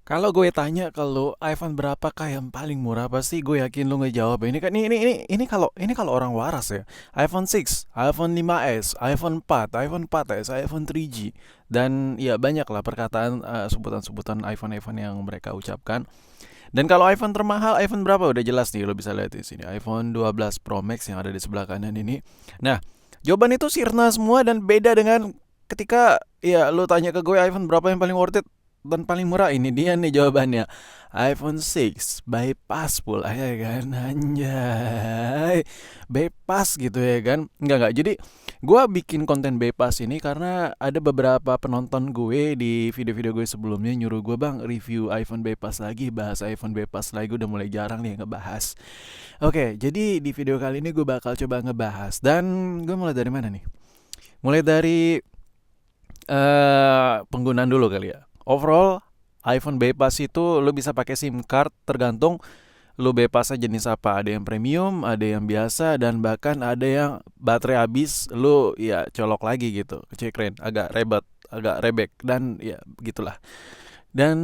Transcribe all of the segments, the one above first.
Kalau gue tanya ke lu, iPhone berapakah yang paling murah, pasti gue yakin lu ngejawab. Ini kan ini kalau orang waras ya. iPhone 6, iPhone 5s, iPhone 4, iPhone 4s, iPhone 3G, dan ya banyak lah perkataan sebutan-sebutan iPhone-iPhone yang mereka ucapkan. Dan kalau iPhone termahal, iPhone berapa udah jelas nih, lo bisa lihat di sini. iPhone 12 Pro Max yang ada di sebelah kanan ini. Nah, jawaban itu sirna semua dan beda dengan ketika ya lo tanya ke gue iPhone berapa yang paling worth it dan paling murah. Ini dia nih jawabannya, iPhone 6 bypass pula ya kan, anjay, bypass gitu ya kan. Enggak, jadi gue bikin konten bypass ini karena ada beberapa penonton gue di video-video gue sebelumnya nyuruh gue, bang, review iPhone bypass lagi, bahas iPhone bypass lagi, udah mulai jarang nih ngebahas. Oke, jadi di video kali ini gue bakal coba ngebahas, dan gue mulai dari mana nih? Mulai dari penggunaan dulu kali ya. Overall, iPhone bypass itu lo bisa pakai SIM card tergantung lo bypassnya jenis apa. Ada yang premium, ada yang biasa, dan bahkan ada yang baterai habis lo ya colok lagi gitu. Keren, agak rebet, agak rebek, dan ya gitulah. Dan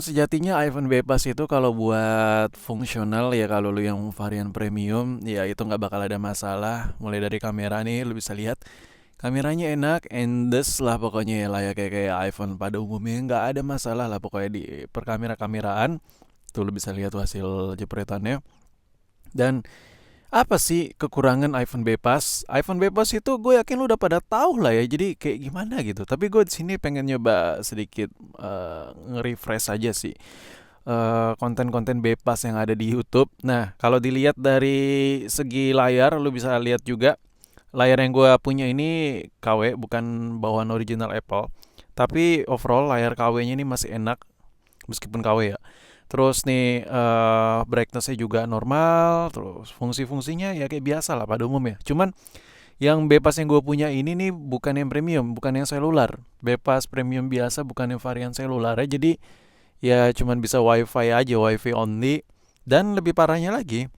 sejatinya iPhone bypass itu kalau buat fungsional ya, kalau lo yang varian premium ya itu nggak bakal ada masalah. Mulai dari kamera nih lo bisa lihat, kameranya enak, endes lah pokoknya ya, layak kayak iPhone pada umumnya, nggak ada masalah lah pokoknya di perkamera-kameraan. Tuh lo bisa lihat hasil jepretannya. Dan apa sih kekurangan iPhone bypass? iPhone bypass itu gue yakin lu udah pada tahu lah ya. Jadi kayak gimana gitu. Tapi gue di sini pengen nyoba sedikit nge-refresh aja sih konten-konten bypass yang ada di YouTube. Nah, kalau dilihat dari segi layar, lu bisa lihat juga layar yang gue punya ini KW, bukan bawaan original Apple. Tapi overall layar KW-nya ini masih enak meskipun KW ya. Terus nih brightness-nya juga normal, terus fungsi-fungsinya ya kayak biasa lah pada umumnya. Cuman yang Bepas yang gue punya ini nih bukan yang premium, bukan yang selular. Bepas premium biasa, bukan yang varian selular ya. Jadi ya cuman bisa WiFi aja, WiFi only. Dan lebih parahnya lagi,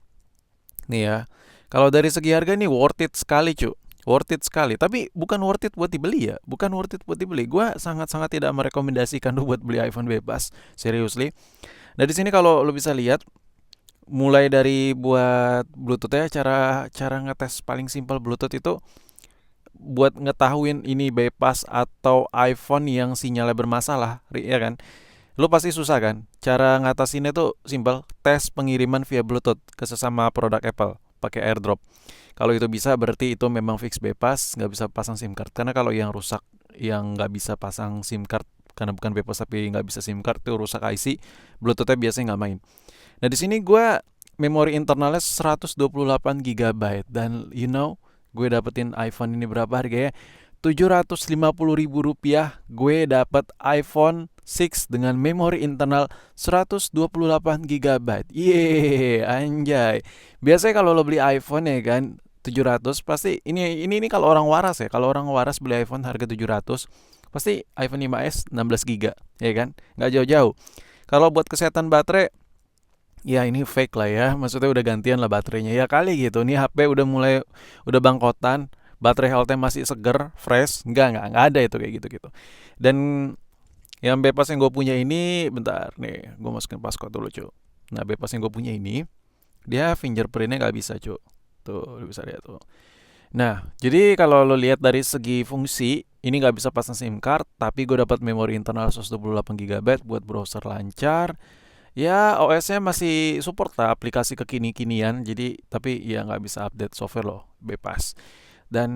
nih ya, kalau dari segi harga nih worth it sekali cu, worth it sekali. Tapi bukan worth it buat dibeli ya, bukan worth it buat dibeli. Gue sangat-sangat tidak merekomendasikan lu buat beli iPhone Bebas, seriously. Nah di sini kalau lo bisa lihat, mulai dari buat Bluetooth ya, cara cara ngetes paling simpel Bluetooth itu buat ngetahuin ini bypass atau iPhone yang sinyalnya bermasalah, ya kan? Lo pasti susah kan? Cara ngatasinnya tuh simpel, tes pengiriman via Bluetooth ke sesama produk Apple pakai AirDrop. Kalau itu bisa berarti itu memang fix bypass, nggak bisa pasang SIM card. Karena kalau yang rusak, yang nggak bisa pasang SIM card karena bukan bypass tapi nggak bisa SIM card, itu rusak IC, Bluetoothnya biasanya nggak main. Nah di sini gue memori internalnya 128 GB, dan gue dapetin iPhone ini berapa harganya? 750 ribu rupiah. Gue dapet iPhone 6 dengan memori internal 128 GB. Yeay, anjay. Biasanya kalau lo beli iPhone ya kan 700, pasti ini kalau orang waras ya. Kalau orang waras beli iPhone harga 700, pasti iPhone 5s 16 GB, ya kan? Nggak jauh-jauh. Kalau buat kesehatan baterai, ya ini fake lah ya, maksudnya udah gantian lah baterainya ya kali gitu. Nih HP udah bangkotan, baterai health-nya masih seger, fresh, nggak ada itu kayak gitu gitu. Dan yang bebas yang gue punya ini, bentar nih, gue masukin passcode dulu cu. Nah bebas yang gue punya ini, dia fingerprintnya nggak bisa cu. Tuh lu bisa lihat tuh. Nah jadi kalau lo lihat dari segi fungsi, ini nggak bisa pasang SIM card, tapi gue dapat memori internal 128 GB buat browser lancar. Ya OS-nya masih support lah aplikasi kekini-kinian, jadi tapi ya nggak bisa update software loh, bebas. Dan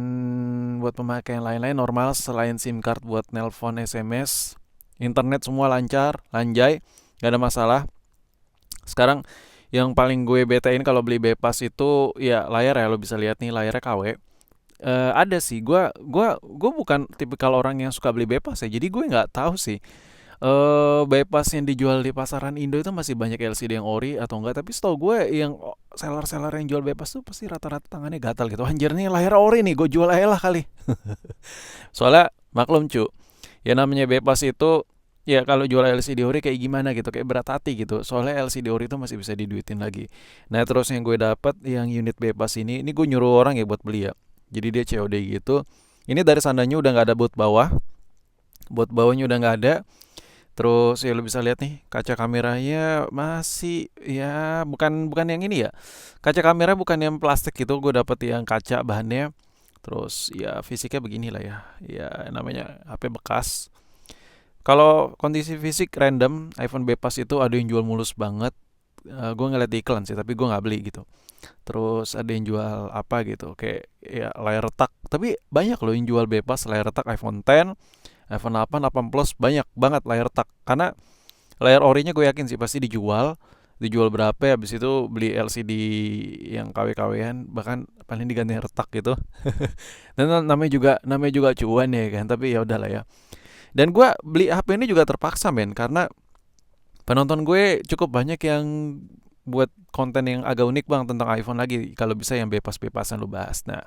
buat pemakaian lain-lain normal selain SIM card buat nelpon, SMS, internet semua lancar, lanjai, nggak ada masalah. Sekarang yang paling gue betain kalau beli bebas itu ya layar ya, lo bisa lihat nih layarnya KW. Ada sih, gue bukan tipikal orang yang suka beli bebas ya, jadi gue nggak tahu sih bypass yang dijual di pasaran Indo itu masih banyak LCD yang ori atau enggak. Tapi setahu gue yang seller-seller yang jual bypass tuh pasti rata-rata tangannya gatal gitu. Anjir nih layar ori nih, gue jual aja lah kali. Soalnya maklum cu, ya namanya bypass itu ya kalau jual LCD ori kayak gimana gitu, kayak berat hati gitu. Soalnya LCD ori itu masih bisa diduitin lagi. Nah terus yang gue dapat yang unit bypass ini gue nyuruh orang ya buat beli ya. Jadi dia COD gitu. Ini dari sananya udah nggak ada baut bawah, baut bawahnya udah nggak ada. Terus ya lu bisa lihat nih kaca kameranya masih ya bukan bukan yang ini ya. Kaca kamera bukan yang plastik gitu, gue dapet yang kaca bahannya. Terus ya fisiknya beginilah ya. Ya namanya HP bekas. Kalau kondisi fisik random, iPhone Bepas itu ada yang jual mulus banget. Gue ngeliat di iklan sih, tapi gue nggak beli gitu. Terus ada yang jual apa gitu, kayak ya layar retak. Tapi banyak loh yang jual bebas layar retak iPhone X, iPhone 8, 8 Plus banyak banget layar retak. Karena layar orinya gue yakin sih pasti dijual. Dijual berapa ya, habis itu beli LCD yang KW-KWan, bahkan paling diganti retak gitu. Dan namanya juga cuan ya kan, tapi ya udahlah ya. Dan gue beli HP ini juga terpaksa men, karena penonton gue cukup banyak yang buat konten yang agak unik bang tentang iPhone lagi. Kalau bisa yang bebas-bebasan lu bahas. Nah,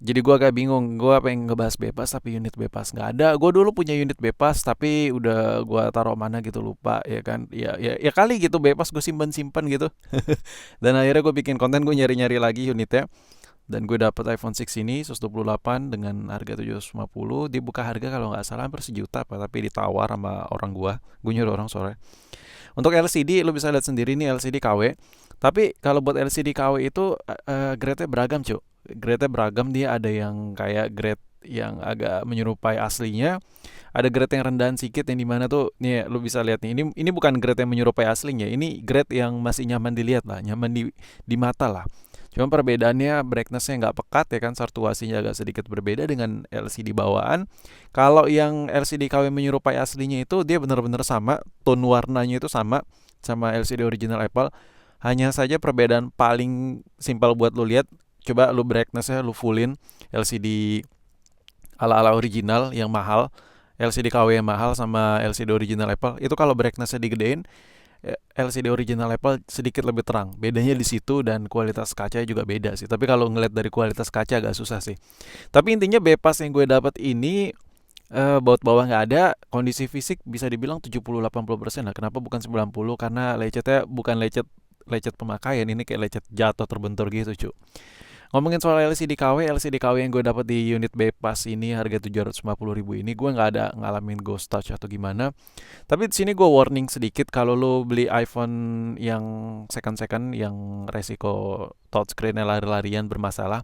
jadi gue agak bingung. Gue pengen ngebahas bebas tapi unit bebas nggak ada. Gue dulu punya unit bebas tapi udah gue taruh mana gitu lupa ya kan. Ya kali gitu bebas gue simpen-simpen gitu. Dan akhirnya gue bikin konten, gue nyari-nyari lagi unitnya. Dan gue dapet iPhone 6 ini 128 dengan harga 750. Dia buka harga kalau nggak salah hampir sejuta apa, tapi ditawar sama orang gua. Gue nyuruh orang sore. Untuk LCD lu bisa lihat sendiri nih LCD KW. Tapi kalau buat LCD KW itu grade-nya beragam, Cuk. Grade-nya beragam, dia ada yang kayak grade yang agak menyerupai aslinya, ada grade yang rendahan sedikit yang dimana tuh nih lu bisa lihat nih, ini bukan grade yang menyerupai aslinya, ini grade yang masih nyaman dilihat lah, nyaman di mata lah. Cuma perbedaannya brightness-nya nggak pekat ya kan, satuasinya agak sedikit berbeda dengan LCD bawaan. Kalau yang LCD KW menyerupai aslinya itu dia benar-benar sama, tone warnanya itu sama sama LCD original Apple. Hanya saja perbedaan paling simpel buat lu lihat, coba lu brightness-nya lu fullin LCD ala-ala original yang mahal, LCD KW yang mahal sama LCD original Apple. Itu kalau brightness-nya digedein, LCD original Apple sedikit lebih terang. Bedanya di situ, dan kualitas kacanya juga beda sih. Tapi kalau ngeliat dari kualitas kaca agak susah sih. Tapi intinya Bepas yang gue dapat ini baut bawah nggak ada, kondisi fisik bisa dibilang 70-80% lah. Kenapa bukan 90? Karena lecetnya bukan lecet lecet pemakaian, ini kayak lecet jatuh terbentur gitu, cu. Ngomongin soal LCD KW yang gue dapat di unit Bepas ini harga 750 ribu ini, gue nggak ada ngalamin ghost touch atau gimana. Tapi di sini gue warning sedikit, kalau lo beli iPhone yang second yang resiko touchscreen-nya lari-larian bermasalah,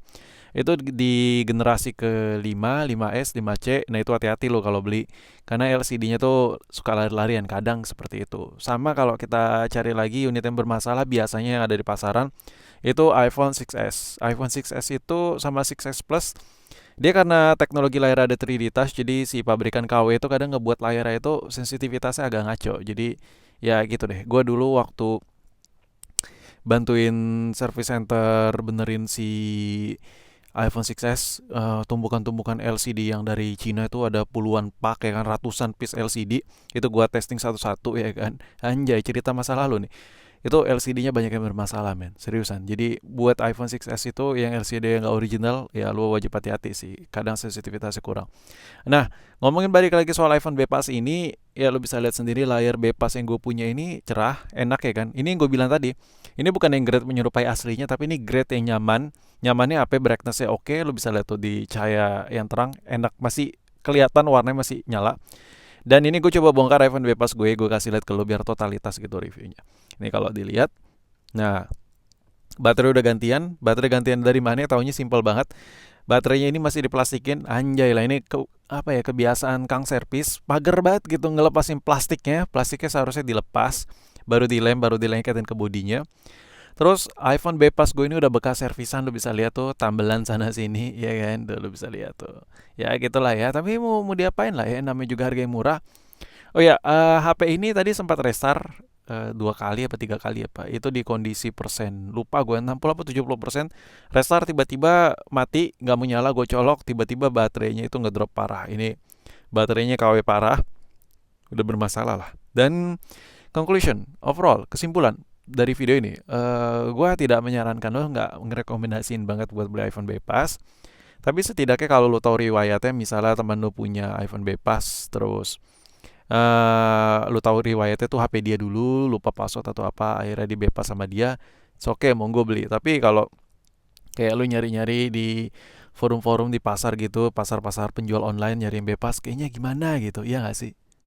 itu di generasi ke-5, 5S, 5C, nah itu hati-hati lo kalau beli. Karena LCD-nya tuh suka lari-larian, kadang seperti itu. Sama kalau kita cari lagi unit yang bermasalah, biasanya yang ada di pasaran, itu iPhone 6s. iPhone 6s itu sama 6s Plus, dia karena teknologi layar ada 3D touch, jadi si pabrikan KW itu kadang ngebuat layarnya itu sensitivitasnya agak ngaco. Jadi ya gitu deh. Gue dulu waktu bantuin service center benerin si iPhone 6s, tumbukan-tumbukan LCD yang dari Cina itu ada puluhan pak ya kan, ratusan piece LCD. Itu gua testing satu-satu ya kan. Anjay, cerita masa lalu nih. Itu LCD-nya banyak yang bermasalah men, seriusan. Jadi buat iPhone 6s itu yang LCD yang nggak original, ya lu wajib hati-hati sih. Kadang sensitivitasnya kurang. Nah, ngomongin balik lagi soal iPhone Bepas ini, ya lu bisa lihat sendiri layar Bepas yang gue punya ini cerah, enak ya kan. Ini yang gue bilang tadi, ini bukan yang grade menyerupai aslinya, tapi ini grade yang nyaman. Nyamannya apa? Brightness-nya oke, lu bisa lihat tuh di cahaya yang terang, enak, masih kelihatan warnanya masih nyala. Dan ini gue coba bongkar iPhone Bepas gue kasih lihat ke lu biar totalitas gitu reviewnya. Ini kalau dilihat, nah baterai gantian dari mana? Taunya simpel banget. Baterainya ini masih diplastikin, anjay lah, ini apa ya, kebiasaan kang servis, pager banget gitu ngelepasin plastiknya seharusnya dilepas, baru dilengketin ke bodinya. Terus iPhone Bepas gue ini udah bekas servisan, lu bisa lihat tuh tambelan sana sini ya kan, tuh lu bisa lihat tuh. Ya gitulah ya, tapi mau diapain lah ya, namanya juga harga yang murah. Oh ya, HP ini tadi sempat restart 2 kali apa 3 kali apa. Itu di kondisi persen. Lupa gue 60 apa 70%. Restart tiba-tiba mati, nggak mau nyala, gue colok, tiba-tiba baterainya itu ngedrop parah. Ini baterainya KW parah, udah bermasalah lah. Dan conclusion, overall, kesimpulan dari video ini, gue tidak menyarankan lo, nggak ngerekomendasiin banget buat beli iPhone Bepas. Tapi setidaknya kalau lo tahu riwayatnya, misalnya teman lo punya iPhone Bepas, terus lu tahu riwayatnya tuh HP dia dulu lupa password atau apa, akhirnya dibepas sama dia, oke monggo beli. Tapi kalau kayak lu nyari-nyari di forum-forum di pasar gitu, pasar-pasar penjual online nyari yang bebas, kayaknya gimana gitu, iya gak sih?